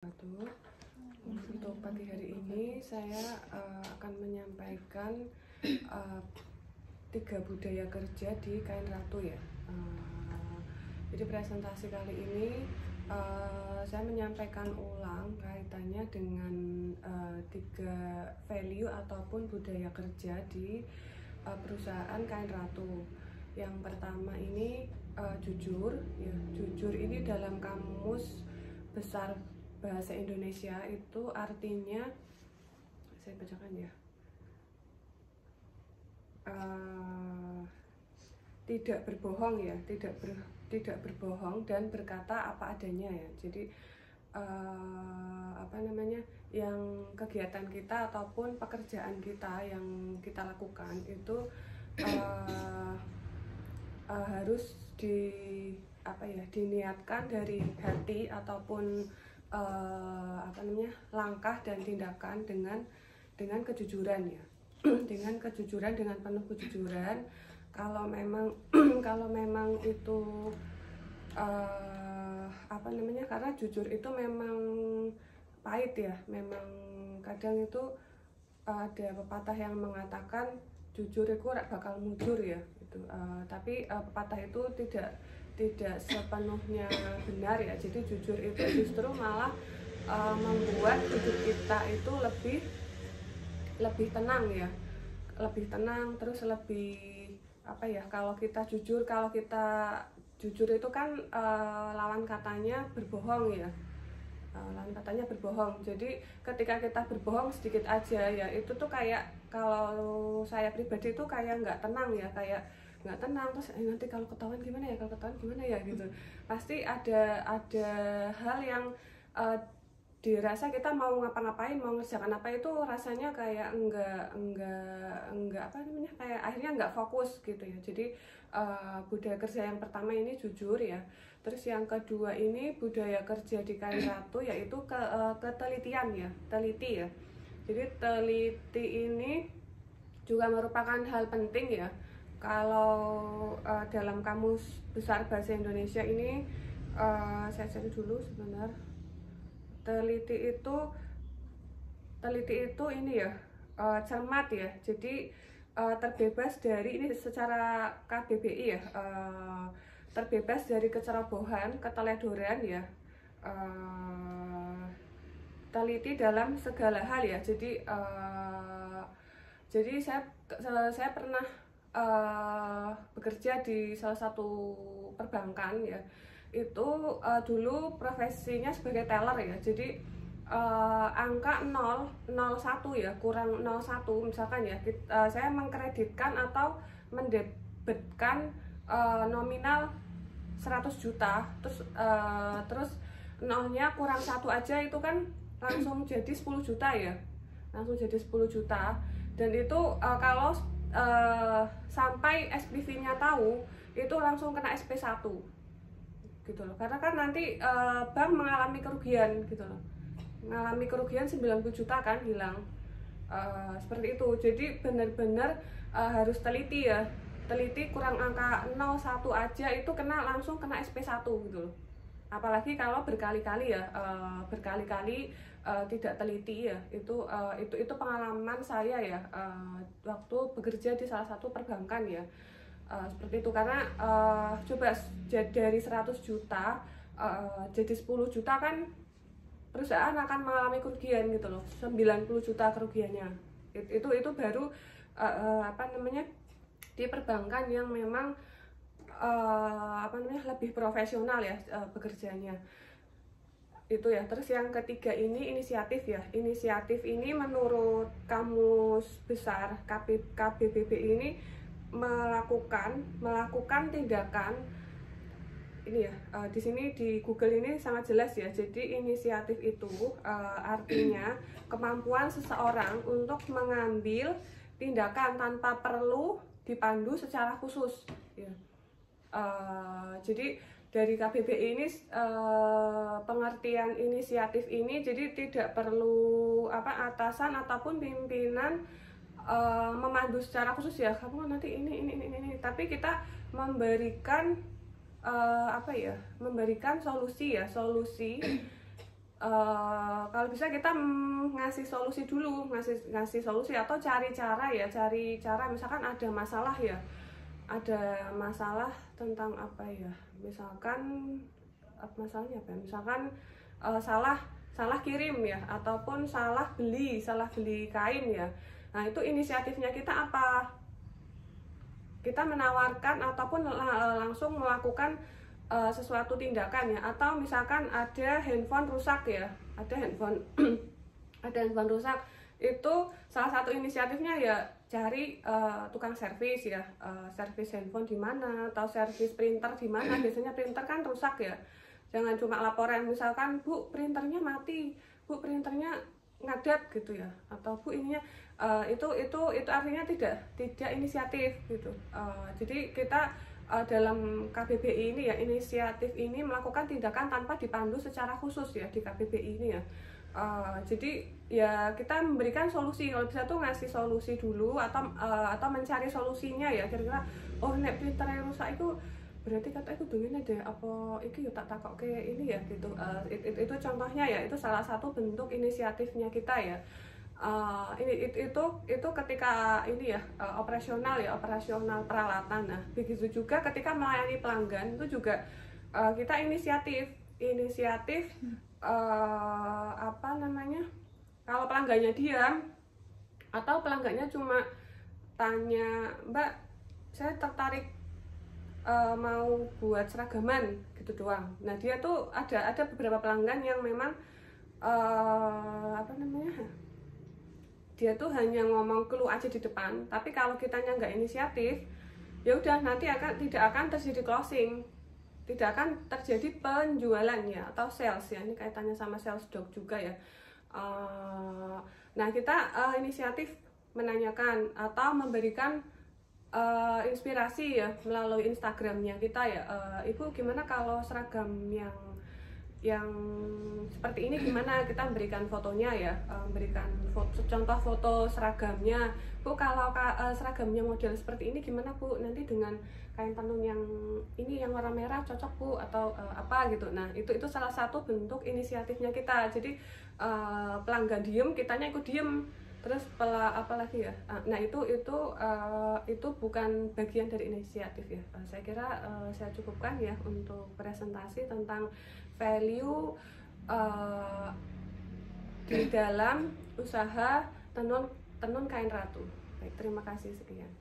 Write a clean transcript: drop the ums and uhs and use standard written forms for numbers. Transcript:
Untuk pagi hari ini saya akan menyampaikan 3 budaya kerja di Kain Ratu ya. Jadi presentasi kali ini saya menyampaikan ulang kaitannya dengan 3 value ataupun budaya kerja di perusahaan Kain Ratu. Yang pertama ini jujur ya. Jujur ini dalam Kamus Besar Bahasa Indonesia itu artinya, saya bacakan ya, tidak berbohong ya, tidak berbohong dan berkata apa adanya ya. Jadi yang kegiatan kita ataupun pekerjaan kita yang kita lakukan itu harus diniatkan dari hati ataupun langkah dan tindakan dengan kejujuran ya. Dengan kejujuran, dengan penuh kejujuran. Kalau memang itu karena jujur itu memang pahit ya, memang kadang itu ada pepatah yang mengatakan jujur itu bakal mujur ya gitu. Tapi pepatah itu tidak sepenuhnya benar ya. Jadi jujur itu justru malah membuat hidup kita itu lebih tenang ya, lebih tenang, terus lebih kalau kita jujur itu kan lawan katanya berbohong ya, lawan katanya berbohong. Jadi ketika kita berbohong sedikit aja ya, itu tuh kayak, kalau saya pribadi itu kayak nggak tenang ya, kayak nggak tenang. Terus nanti kalau ketahuan gimana ya gitu. Pasti ada hal yang dirasa kita mau ngapa-ngapain, mau ngerjakan apa itu rasanya kayak kayak akhirnya nggak fokus gitu ya. Jadi budaya kerja yang pertama ini jujur ya. Terus yang kedua ini budaya kerja di Kain Ratu yaitu ketelitian ya, teliti ya. Jadi teliti ini juga merupakan hal penting ya. Kalau dalam Kamus Besar Bahasa Indonesia ini, saya cari dulu sebentar. Teliti itu ini ya, cermat ya. Jadi terbebas dari, ini secara KBBI ya, terbebas dari kecerobohan, keteledoran ya, teliti dalam segala hal ya. Jadi saya pernah bekerja di salah satu perbankan ya. Itu dulu profesinya sebagai teller ya. Jadi angka 001 ya, kurang 01 misalkan ya, saya mengkreditkan atau mendebitkan nominal 100 juta, terus nolnya kurang 1 aja itu kan langsung jadi 10 juta ya, langsung jadi 10 juta. Dan itu kalau sampai SPV-nya tahu, itu langsung kena SP1 gitu loh. Karena kan nanti bank mengalami kerugian gitu loh, mengalami kerugian 90 juta kan hilang, seperti itu. Jadi benar-benar harus teliti ya, teliti. Kurang angka 01 aja itu langsung kena SP1 gitu loh. Apalagi kalau berkali-kali ya, tidak teliti ya. Itu pengalaman saya ya, waktu bekerja di salah satu perbankan ya, seperti itu. Karena coba dari 100 juta jadi 10 juta kan perusahaan akan mengalami kerugian gitu loh, 90 juta kerugiannya. Itu baru di perbankan yang memang lebih profesional ya bekerjanya itu ya. Terus yang ketiga ini inisiatif ya. Inisiatif ini menurut Kamus Besar KBBI ini melakukan tindakan ini ya. Di sini di Google ini sangat jelas ya. Jadi inisiatif itu artinya kemampuan seseorang untuk mengambil tindakan tanpa perlu dipandu secara khusus ya. Jadi dari KBBI ini pengertian inisiatif ini, jadi tidak perlu atasan ataupun pimpinan memandu secara khusus ya, kamu nanti ini, tapi kita memberikan memberikan solusi kalau bisa kita ngasih solusi dulu, ngasih solusi atau cari cara misalkan ada masalah ya, ada masalah tentang apa ya, misalkan masalahnya apa ya? Misalkan salah kirim ya, ataupun salah beli kain ya. Nah itu inisiatifnya kita apa, kita menawarkan ataupun langsung melakukan sesuatu tindakan ya. Atau misalkan ada handphone rusak ya, ada handphone ada handphone rusak, itu salah satu inisiatifnya ya cari tukang servis ya, servis handphone di mana, atau servis printer di mana. Biasanya printer kan rusak ya, jangan cuma laporan misalkan, Bu printernya mati, Bu printernya ngadat gitu ya, atau Bu ininya itu artinya tidak inisiatif gitu. Jadi kita dalam KBBI ini ya, inisiatif ini melakukan tindakan tanpa dipandu secara khusus ya di KBBI ini ya. Jadi ya kita memberikan solusi, kalau bisa tuh ngasih solusi dulu, atau mencari solusinya ya, kira-kira oh nek printer yang rusak itu berarti kata itu dongeng ada apa itu ya tak takok ke ini ya gitu. Itu contohnya ya, itu salah satu bentuk inisiatifnya kita ya. Itu ketika ini ya, operasional peralatan. Nah begitu juga ketika melayani pelanggan itu juga kita inisiatif apa namanya, kalau pelanggannya diam atau pelanggannya cuma tanya, Mbak saya tertarik mau buat seragaman gitu doang. Nah dia tuh ada beberapa pelanggan yang memang apa namanya, dia tuh hanya ngomong keluh aja di depan, tapi kalau kitanya nggak inisiatif, ya udah nanti tidak akan terjadi closing, tidak akan terjadi penjualan ya, atau sales ya. Ini kaitannya sama sales dog juga ya. Nah kita inisiatif menanyakan atau memberikan inspirasi ya melalui Instagramnya kita ya. Ibu gimana kalau seragam yang seperti ini gimana, kita berikan fotonya ya, berikan contoh foto seragamnya. Bu kalau seragamnya model seperti ini gimana Bu, nanti dengan kain tenun yang ini yang warna merah cocok Bu, atau apa gitu. Nah itu salah satu bentuk inisiatifnya kita. Jadi pelanggan diem, kitanya ikut diem, terus apa lagi ya. Nah itu bukan bagian dari inisiatif ya. Saya kira saya cukupkan ya untuk presentasi tentang value di dalam usaha tenun kain ratu. Baik, terima kasih, sekian.